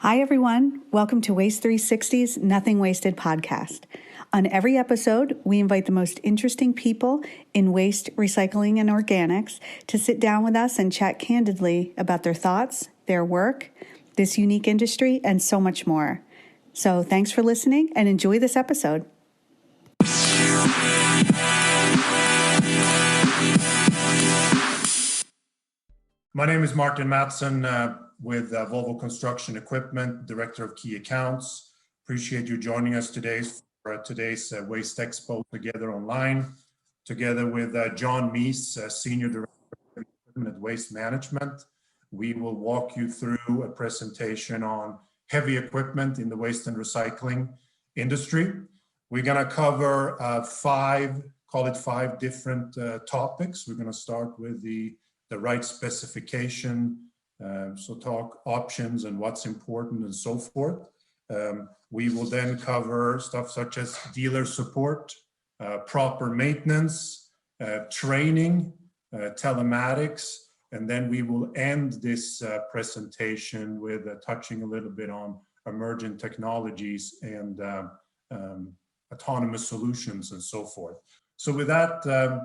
Hi, everyone. Welcome to Waste 360's Nothing Wasted podcast. On every episode, we invite the most interesting people in waste, recycling, and organics to sit down with us and chat candidly about their thoughts, their work, this unique industry, and so much more. So thanks for listening and enjoy this episode. My name is Martin Mattsson with Volvo Construction Equipment, Director of Key Accounts. Appreciate you joining us today for today's Waste Expo together online, together with John Meese, Senior Director of Equipment at Waste Management. We will walk you through a presentation on heavy equipment in the waste and recycling industry. We're going to cover five different topics. We're going to start with the right specification, so talk options and what's important and so forth. We will then cover stuff such as dealer support, proper maintenance, training, telematics, and then we will end this presentation with touching a little bit on emerging technologies and autonomous solutions and so forth. So with that,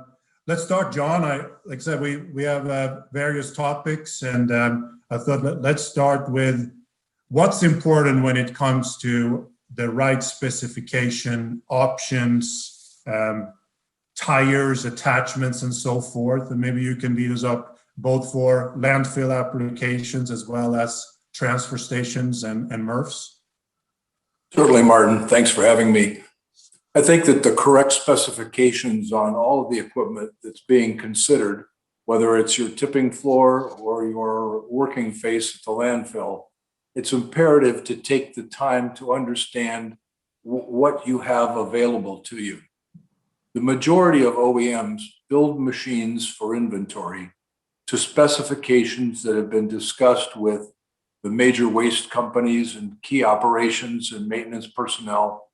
let's start, John. Like I said, we have various topics, and I thought let's start with what's important when it comes to the right specification, options, tires, attachments, and so forth. And maybe you can lead us up both for landfill applications as well as transfer stations and MRFs. Certainly, Martin. Thanks for having me. I think that the correct specifications on all of the equipment that's being considered, whether it's your tipping floor or your working face at the landfill, it's imperative to take the time to understand what you have available to you. The majority of OEMs build machines for inventory to specifications that have been discussed with the major waste companies and key operations and maintenance personnel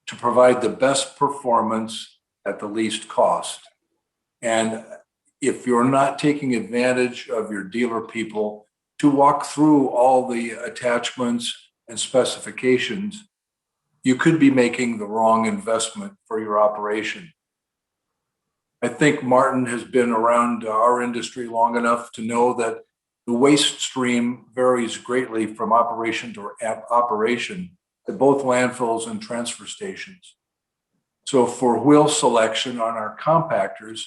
to provide the best performance at the least cost. And if you're not taking advantage of your dealer people to walk through all the attachments and specifications, you could be making the wrong investment for your operation. I think Martin has been around our industry long enough to know that the waste stream varies greatly from operation to operation at both landfills and transfer stations. So for wheel selection on our compactors,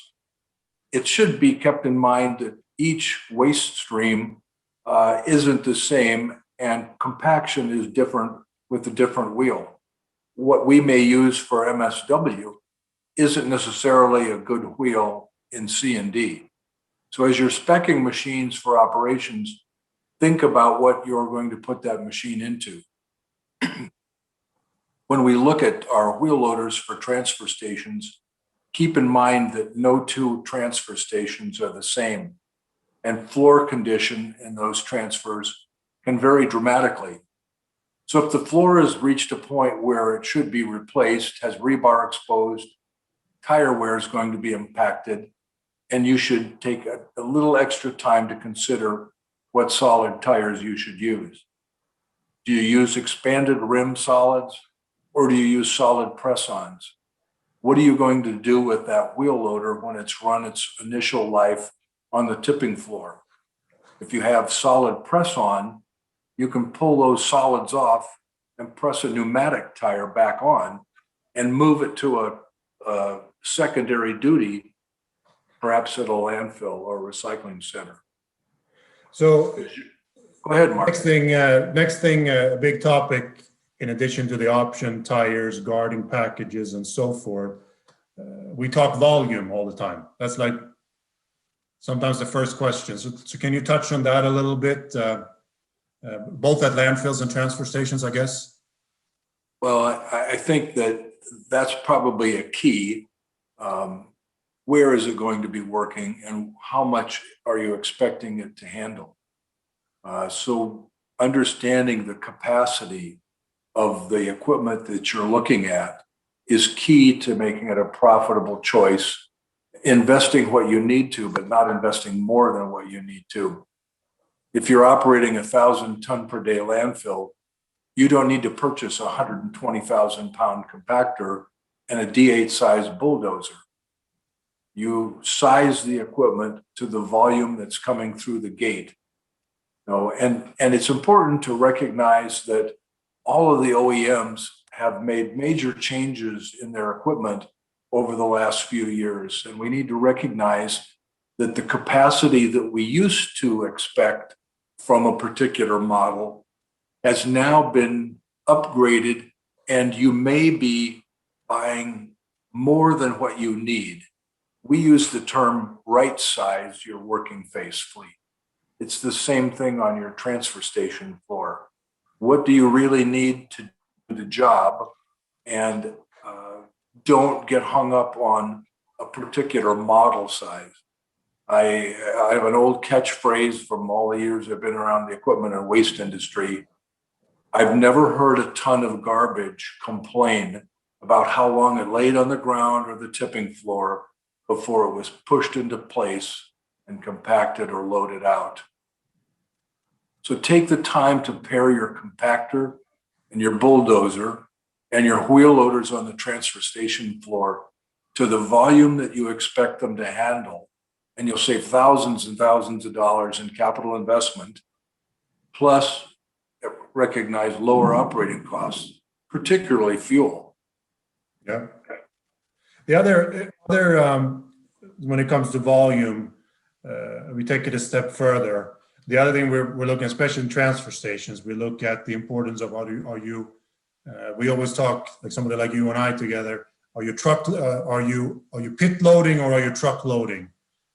it should be kept in mind that each waste stream isn't the same, and compaction is different with a different wheel. What we may use for MSW isn't necessarily a good wheel in C&D. So as you're speccing machines for operations, think about what you're going to put that machine into. When we look at our wheel loaders for transfer stations, keep in mind that no two transfer stations are the same, and floor condition in those transfers can vary dramatically. So if the floor has reached a point where it should be replaced, has rebar exposed, tire wear is going to be impacted, and you should take a little extra time to consider what solid tires you should use. Do you use expanded rim solids, or do you use solid press-ons? What are you going to do with that wheel loader when it's run its initial life on the tipping floor? If you have solid press-on, you can pull those solids off and press a pneumatic tire back on and move it to a secondary duty, perhaps at a landfill or recycling center. So go ahead, Mark. Next thing, a big topic, in addition to the option, tires, guarding packages, and so forth, we talk volume all the time. That's like sometimes the first question. So can you touch on that a little bit, both at landfills and transfer stations, I guess? Well, I think that's probably a key. Where is it going to be working, and how much are you expecting it to handle? So understanding the capacity of the equipment that you're looking at is key to making it a profitable choice, investing what you need to, but not investing more than what you need to. If you're operating a 1,000-ton per day landfill, you don't need to purchase a 120,000-pound compactor and a D8 size bulldozer. You size the equipment to the volume that's coming through the gate. And it's important to recognize that all of the OEMs have made major changes in their equipment over the last few years. And we need to recognize that the capacity that we used to expect from a particular model has now been upgraded, and you may be buying more than what you need. We use the term right size your working face fleet. It's the same thing on your transfer station floor. What do you really need to do the job? And don't get hung up on a particular model size. I have an old catchphrase from all the years I've been around the equipment and waste industry. I've never heard a ton of garbage complain about how long it laid on the ground or the tipping floor before it was pushed into place and compacted or loaded out. So take the time to pair your compactor and your bulldozer and your wheel loaders on the transfer station floor to the volume that you expect them to handle. And you'll save thousands and thousands of dollars in capital investment, plus recognize lower operating costs, particularly fuel. Yeah. The other when it comes to volume, we take it a step further. The other thing we're looking, especially in transfer stations, we look at the importance of we always talk, like somebody like you and I together, are you pit loading or are you truck loading?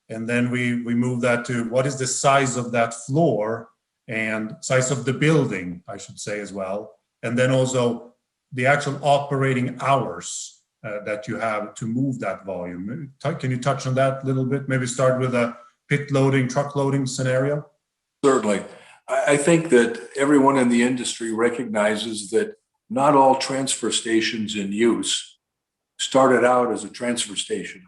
And then we move that to what is the size of that floor and size of the building, I should say as well. And then also the actual operating hours that you have to move that volume. Can you touch on that a little bit? Maybe start with a pit loading, truck loading scenario? Certainly. I think that everyone in the industry recognizes that not all transfer stations in use started out as a transfer station.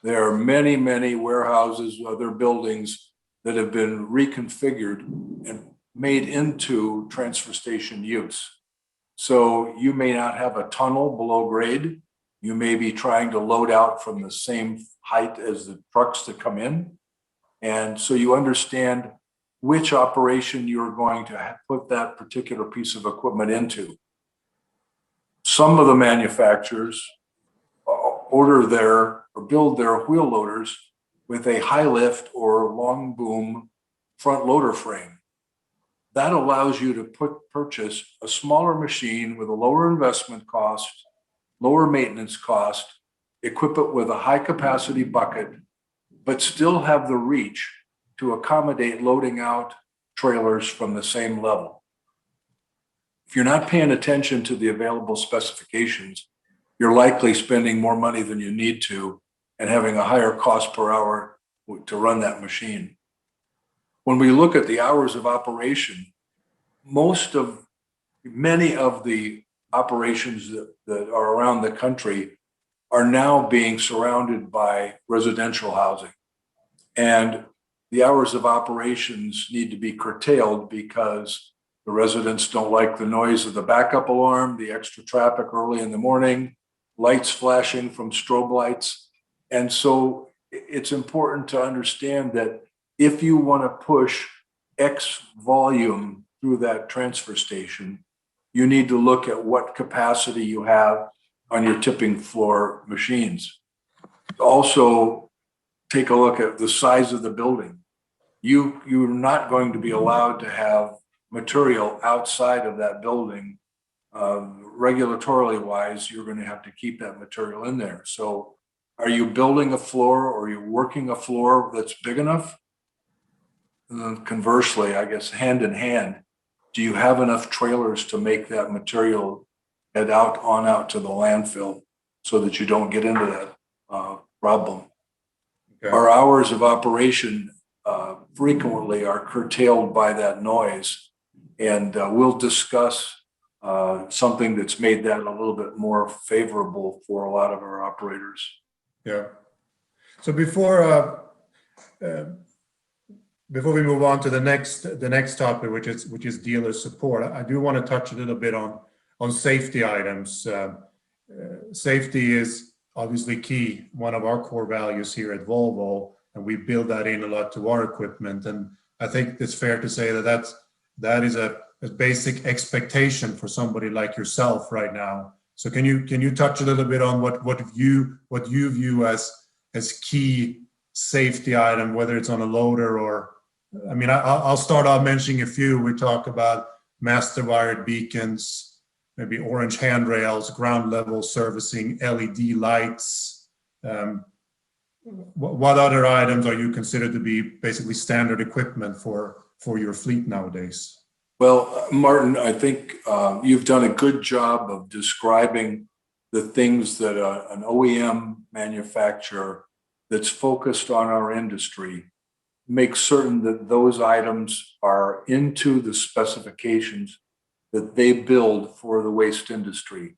There are many, many warehouses, other buildings that have been reconfigured and made into transfer station use. So you may not have a tunnel below grade. You may be trying to load out from the same height as the trucks that come in. And so you understand which operation you're going to put that particular piece of equipment into. Some of the manufacturers build their wheel loaders with a high lift or long boom front loader frame. That allows you to purchase a smaller machine with a lower investment cost, lower maintenance cost, equip it with a high capacity bucket, but still have the reach to accommodate loading out trailers from the same level. If you're not paying attention to the available specifications, you're likely spending more money than you need to and having a higher cost per hour to run that machine. When we look at the hours of operation, many of the operations that are around the country are now being surrounded by residential housing. And the hours of operations need to be curtailed because the residents don't like the noise of the backup alarm, the extra traffic early in the morning, lights flashing from strobe lights. And so it's important to understand that if you want to push X volume through that transfer station, you need to look at what capacity you have on your tipping floor machines. Also, take a look at the size of the building. You're not going to be allowed to have material outside of that building. Regulatorily wise, you're going to have to keep that material in there. So are you building a floor or are you working a floor that's big enough? And then conversely, I guess hand in hand, do you have enough trailers to make that material head out to the landfill so that you don't get into that problem? Okay. Our hours of operation frequently are curtailed by that noise, and we'll discuss something that's made that a little bit more favorable for a lot of our operators. Yeah. So before before we move on to the next topic, which is dealer support, I do want to touch a little bit on safety items. Safety is obviously key, one of our core values here at Volvo, and we build that in a lot to our equipment. And I think it's fair to say that is a basic expectation for somebody like yourself right now. So can you touch a little bit on what you view as key safety item, whether it's on a loader or, I mean, I'll start off mentioning a few. We talk about master wired beacons, maybe orange handrails, ground level servicing, LED lights. What other items are you considered to be basically standard equipment for your fleet nowadays? Well, Martin, I think you've done a good job of describing the things that an OEM manufacturer that's focused on our industry makes certain that those items are into the specifications that they build for the waste industry.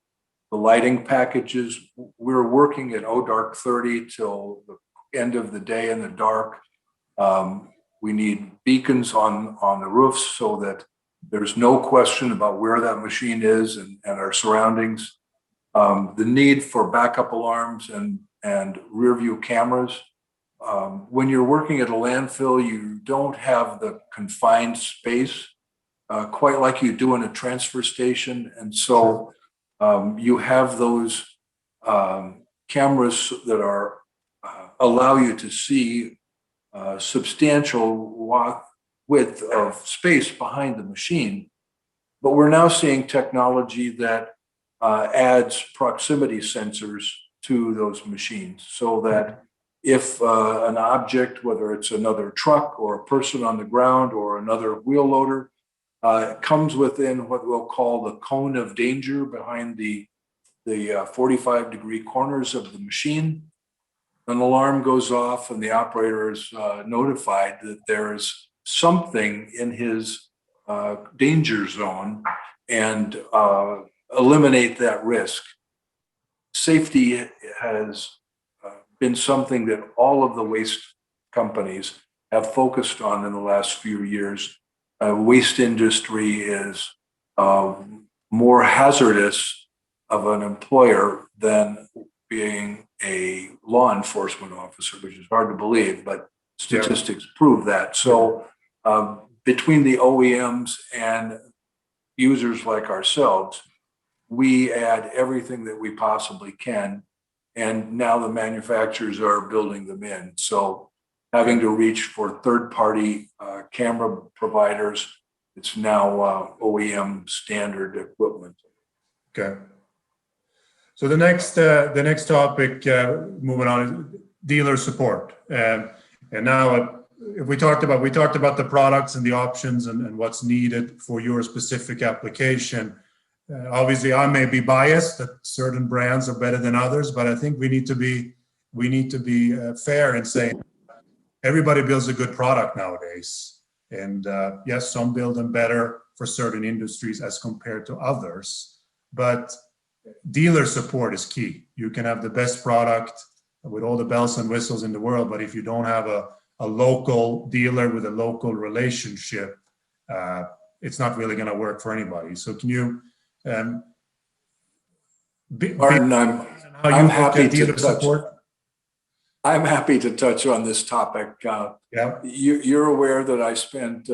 The lighting packages, we're working at dark 30 till the end of the day in the dark. We need beacons on the roofs so that there's no question about where that machine is and our surroundings. The need for backup alarms and rear view cameras. When you're working at a landfill, you don't have the confined space quite like you do in a transfer station. And so you have those cameras that are allow you to see substantial width of space behind the machine. But we're now seeing technology that adds proximity sensors to those machines so that if an object, whether it's another truck or a person on the ground or another wheel loader, comes within what we'll call the cone of danger behind the 45-degree corners of the machine, an alarm goes off and the operator is notified that there is something in his danger zone and eliminate that risk. Safety has been something that all of the waste companies have focused on in the last few years. Waste industry is more hazardous of an employer than being a law enforcement officer, which is hard to believe, but statistics prove that. So between the OEMs and users like ourselves, we add everything that we possibly can. And now the manufacturers are building them in. So having to reach for third-party camera providers, it's now OEM standard equipment. Okay. So the next topic, moving on, is dealer support. And now, if we talked about the products and the options and what's needed for your specific application. Obviously, I may be biased that certain brands are better than others, but I think we need to be fair in saying everybody builds a good product nowadays. And yes, some build them better for certain industries as compared to others, but dealer support is key. You can have the best product with all the bells and whistles in the world, but if you don't have a local dealer with a local relationship, it's not really going to work for anybody. So can you, Martin, I'm happy to touch. Support? I'm happy to touch on this topic. You're aware that I spent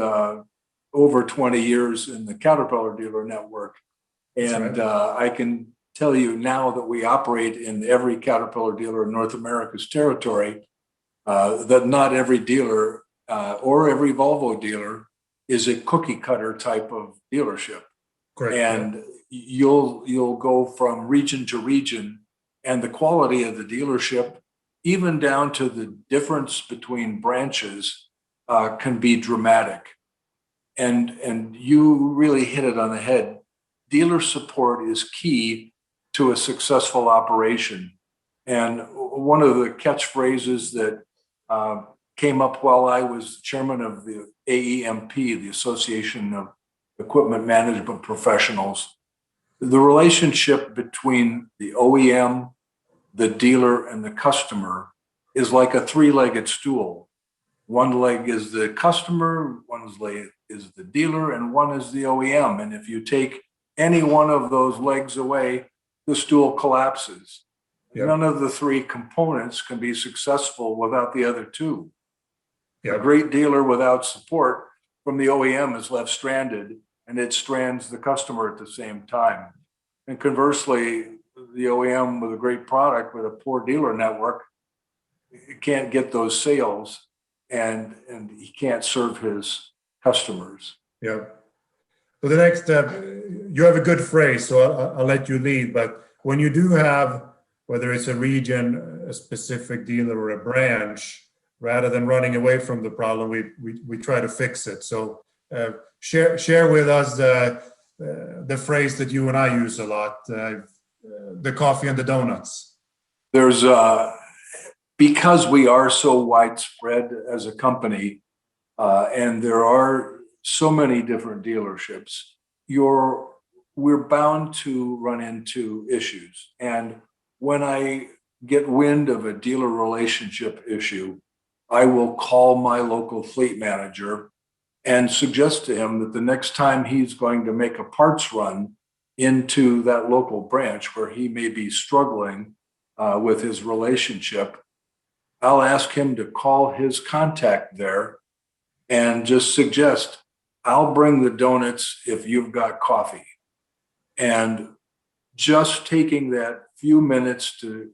over 20 years in the Caterpillar dealer network, and I can tell you now that we operate in every Caterpillar dealer in North America's territory, that not every dealer or every Volvo dealer is a cookie cutter type of dealership. Correct. And you'll go from region to region, and the quality of the dealership, even down to the difference between branches, can be dramatic. And you really hit it on the head. Dealer support is key to a successful operation. And one of the catchphrases that came up while I was chairman of the AEMP, the Association of Equipment Management Professionals, the relationship between the OEM, the dealer, and the customer is like a three-legged stool. One leg is the customer, one leg is the dealer, and one is the OEM. And if you take any one of those legs away, the stool collapses. Yep. None of the three components can be successful without the other two. A Yep. great dealer without support from the OEM is left stranded, and it strands the customer at the same time. And conversely, the OEM with a great product with a poor dealer network can't get those sales, and he can't serve his customers. Yeah. So the next step, you have a good phrase, so I'll let you lead. But when you do have, whether it's a region, a specific dealer, or a branch, rather than running away from the problem, we try to fix it. So share with us the phrase that you and I use a lot, the coffee and the donuts. There's because we are so widespread as a company, and there are so many different dealerships, we're bound to run into issues. And when I get wind of a dealer relationship issue, I will call my local fleet manager and suggest to him that the next time he's going to make a parts run into that local branch where he may be struggling with his relationship, I'll ask him to call his contact there and just suggest, I'll bring the donuts if you've got coffee. And just taking that few minutes to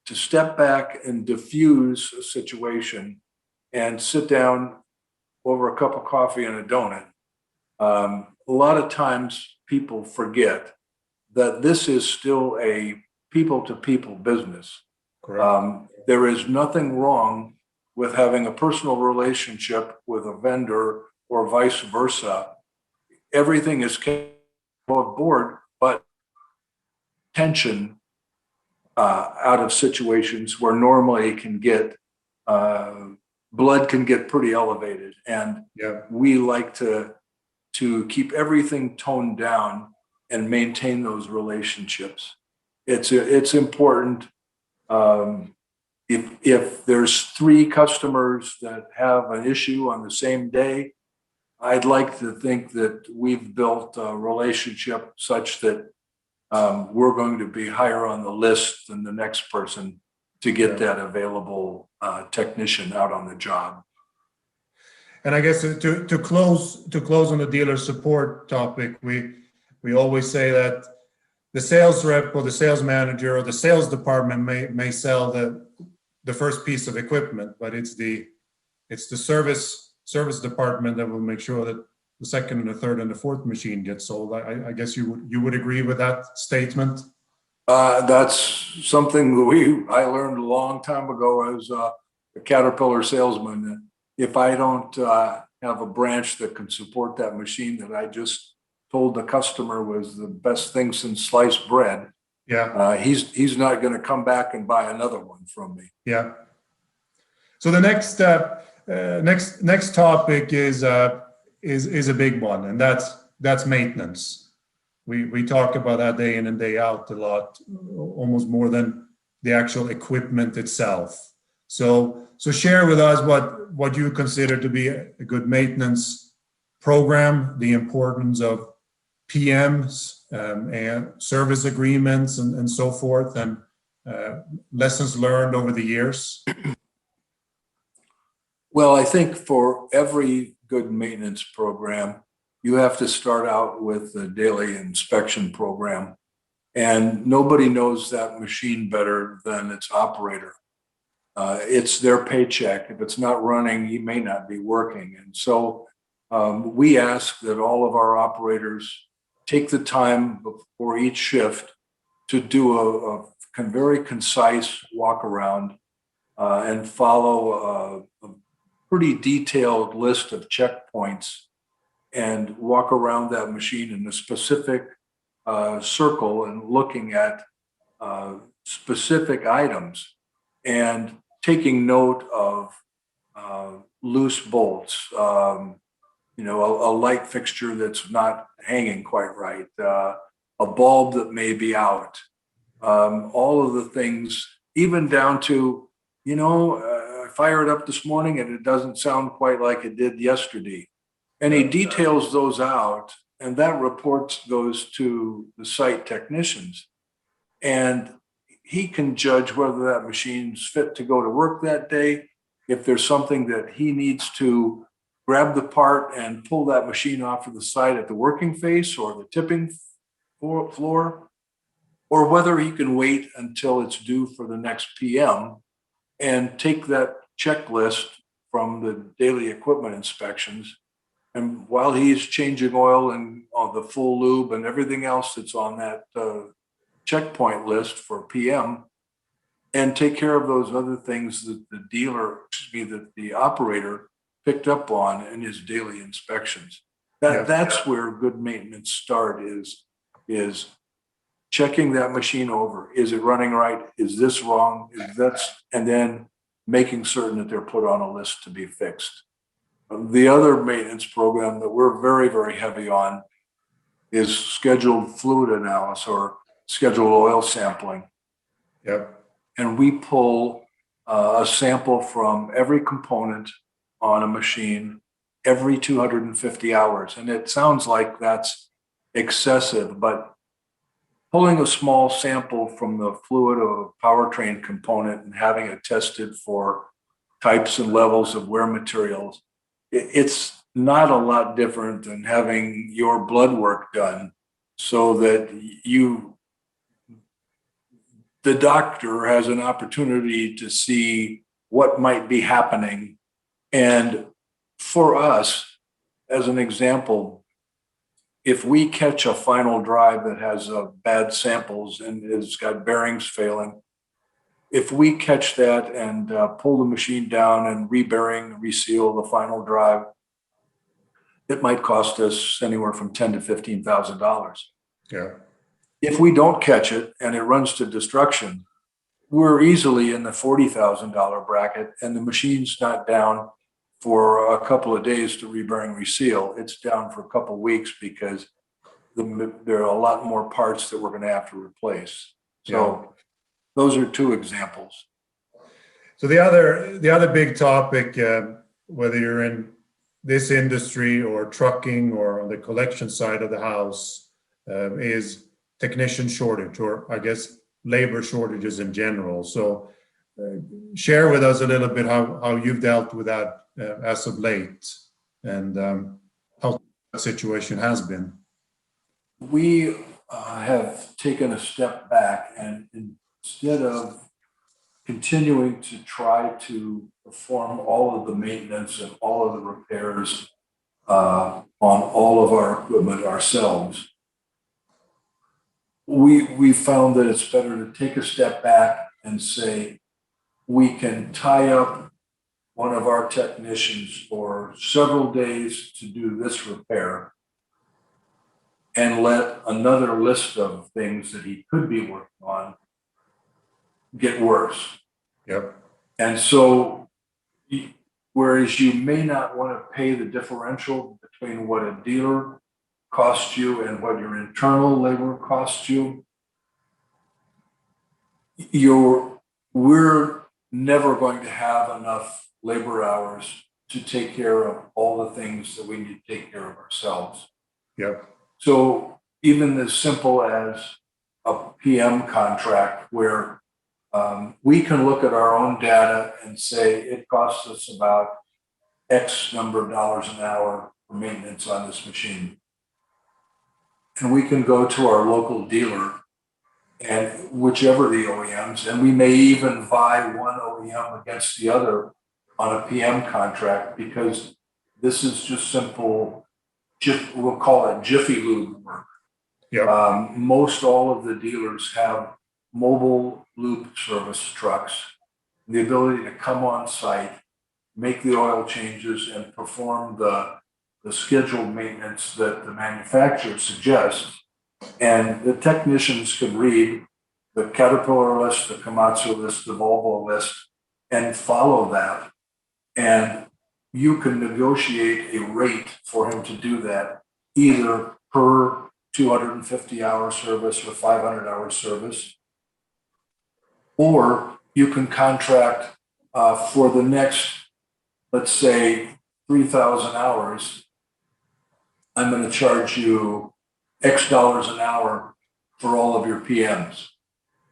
step back and diffuse a situation and sit down over a cup of coffee and a donut. A lot of times people forget that this is still a people-to-people business. Correct. There is nothing wrong with having a personal relationship with a vendor or vice versa. Everything is above board, but tension out of situations where normally it can get blood can get pretty elevated, and we like to keep everything toned down and maintain those relationships. It's important. If there's three customers that have an issue on the same day, I'd like to think that we've built a relationship such that we're going to be higher on the list than the next person to get that available technician out on the job. And I guess to close on the dealer support topic, we always say that the sales rep or the sales manager or the sales department may sell the first piece of equipment, but it's the service department that will make sure that the second and the third and the fourth machine gets sold. I guess you would agree with that statement. That's something that I learned a long time ago as a Caterpillar salesman. If I don't have a branch that can support that machine that I just told the customer was the best thing since sliced bread, he's not going to come back and buy another one from me. Yeah. So the next step, next topic is a big one, and that's maintenance. We talk about that day in and day out a lot, almost more than the actual equipment itself. So share with us what you consider to be a good maintenance program, the importance of PMs and service agreements and so forth, and lessons learned over the years. Well, I think for every good maintenance program, you have to start out with the daily inspection program. And nobody knows that machine better than its operator. It's their paycheck. If it's not running, he may not be working. And so we ask that all of our operators take the time before each shift to do a very concise walk around and follow a pretty detailed list of checkpoints and walk around that machine in a specific circle and looking at specific items and taking note of loose bolts, a light fixture that's not hanging quite right, a bulb that may be out, all of the things, even down to, fire it up this morning and it doesn't sound quite like it did yesterday. And he details those out, and that report goes to the site technicians. And he can judge whether that machine's fit to go to work that day. If there's something that he needs to grab the part and pull that machine off of the site at the working face or the tipping floor, or whether he can wait until it's due for the next PM and take that checklist from the daily equipment inspections. And while he's changing oil and on the full lube and everything else that's on that checkpoint list for PM, and take care of those other things that the dealer, that the operator picked up on in his daily inspections. That's where good maintenance start is checking that machine over. Is it running right? Is this wrong? And then making certain that they're put on a list to be fixed. The other maintenance program that we're very, very heavy on is scheduled fluid analysis or scheduled oil sampling. Yep. And we pull a sample from every component on a machine every 250 hours. And it sounds like that's excessive, but pulling a small sample from the fluid or powertrain component and having it tested for types and levels of wear materials, it's not a lot different than having your blood work done so that the doctor has an opportunity to see what might be happening. And for us, as an example, if we catch a final drive that has bad samples and it's got bearings failing, if we catch that and pull the machine down and rebearing, reseal the final drive, it might cost us anywhere from $10,000 to $15,000. Yeah. If we don't catch it and it runs to destruction, we're easily in the $40,000 bracket, and the machine's not down for a couple of days to rebearing, reseal. It's down for a couple of weeks because there are a lot more parts that we're going to have to replace. So those are two examples. So the other big topic, whether you're in this industry or trucking or on the collection side of the house, is technician shortage, or I guess labor shortages in general. So share with us a little bit how you've dealt with that as of late, and how that situation has been. We have taken a step back, and instead of continuing to try to perform all of the maintenance and all of the repairs on all of our equipment ourselves, we found that it's better to take a step back and say, we can tie up one of our technicians for several days to do this repair and let another list of things that he could be working on get worse. Yep. And so, whereas you may not want to pay the differential between what a dealer costs you and what your internal labor costs you, we're never going to have enough labor hours to take care of all the things that we need to take care of ourselves. Yep. So even as simple as a PM contract where we can look at our own data and say it costs us about X number of dollars an hour for maintenance on this machine. And we can go to our local dealer and whichever the OEMs, and we may even vie one OEM against the other on a PM contract, because this is just simple, we'll call it Jiffy Lube work. Yep. Most all of the dealers have mobile lube service trucks, the ability to come on site, make the oil changes, and perform the scheduled maintenance that the manufacturer suggests. And the technicians can read the Caterpillar list, the Komatsu list, the Volvo list, and follow that. And you can negotiate a rate for him to do that, either per 250-hour service or 500-hour service, or you can contract for the next, let's say, 3,000 hours, I'm going to charge you X dollars an hour for all of your PMs.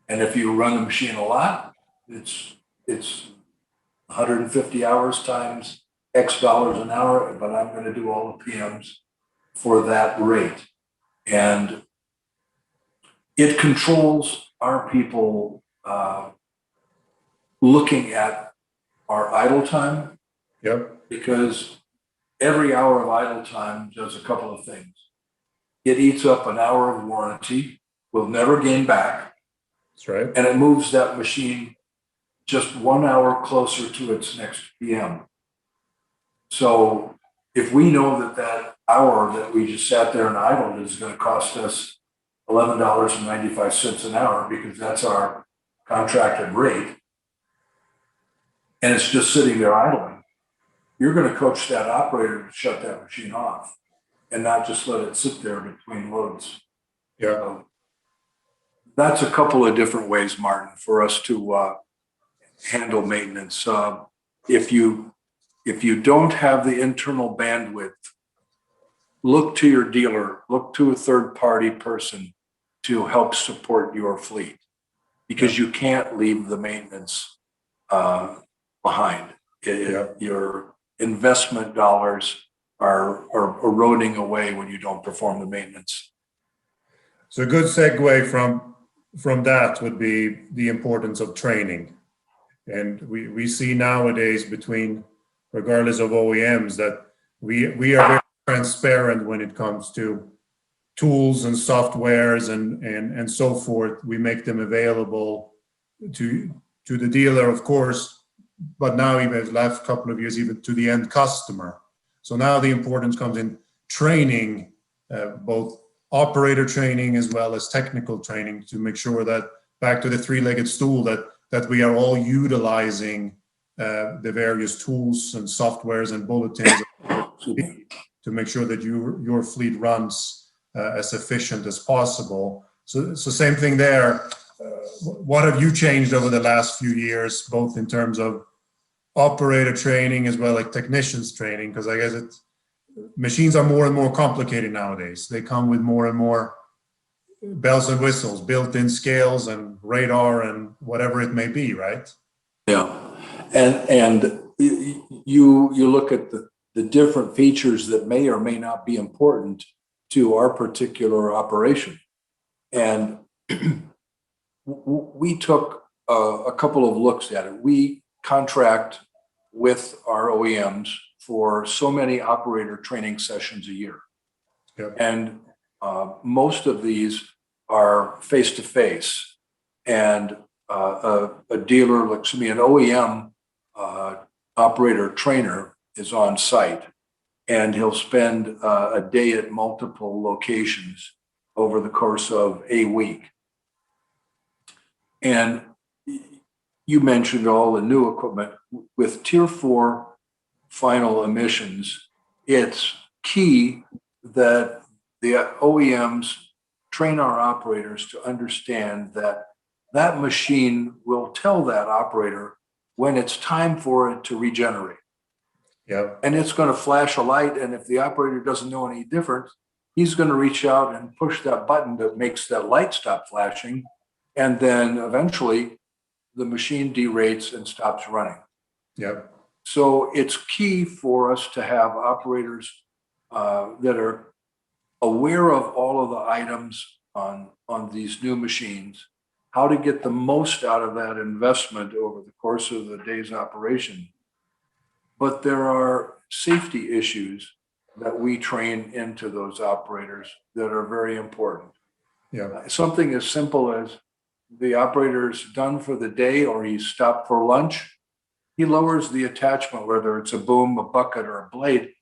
And if you run the machine a lot, it's 150 hours times X dollars an hour, but I'm going to do all the PMs for that rate. And it controls our people looking at our idle time. Yep. Because every hour of idle time does a couple of things. It eats up an hour of warranty, we'll never gain back. That's right. And it moves that machine just 1 hour closer to its next PM. So if we know that that hour that we just sat there and idled is going to cost us $11.95 an hour, because that's our contracted rate, and it's just sitting there idling, you're going to coach that operator to shut that machine off and not just let it sit there between loads. Yeah. So that's a couple of different ways, Martin, for us to handle maintenance. If you don't have the internal bandwidth, look to your dealer, look to a third-party person to help support your fleet, because you can't leave the maintenance behind. Your investment dollars are eroding away when you don't perform the maintenance. So a good segue from that would be the importance of training. And we see nowadays, between, regardless of OEMs, that we are very transparent when it comes to tools and softwares and so forth. We make them available to the dealer, of course, but now even the last couple of years, even to the end customer. So now the importance comes in training, both operator training as well as technical training, to make sure that, back to the three-legged stool, that we are all utilizing the various tools and softwares and bulletins to make sure that your fleet runs as efficient as possible. So same thing there. What have you changed over the last few years, both in terms of operator training as well as technicians training? Because I guess machines are more and more complicated nowadays. They come with more and more bells and whistles, built-in scales and radar and whatever it may be, right? Yeah, and you look at the different features that may or may not be important to our particular operation. And we took a couple of looks at it. We contract with our OEMs for so many operator training sessions a year. Yep. And most of these are face-to-face. And a dealer, like me, an OEM operator trainer is on site, and he'll spend a day at multiple locations over the course of a week. And you mentioned all the new equipment. With Tier 4 final emissions, it's key that the OEMs train our operators to understand that that machine will tell that operator when it's time for it to regenerate. Yeah. And it's going to flash a light, and if the operator doesn't know any different, he's going to reach out and push that button that makes that light stop flashing, and then eventually the machine derates and stops running. Yeah. So it's key for us to have operators that are aware of all of the items on these new machines, how to get the most out of that investment over the course of the day's operation. But there are safety issues that we train into those operators that are very important. Yeah. Something as simple as the operator's done for the day or he's stopped for lunch, he lowers the attachment, whether it's a boom, a bucket, or a blade,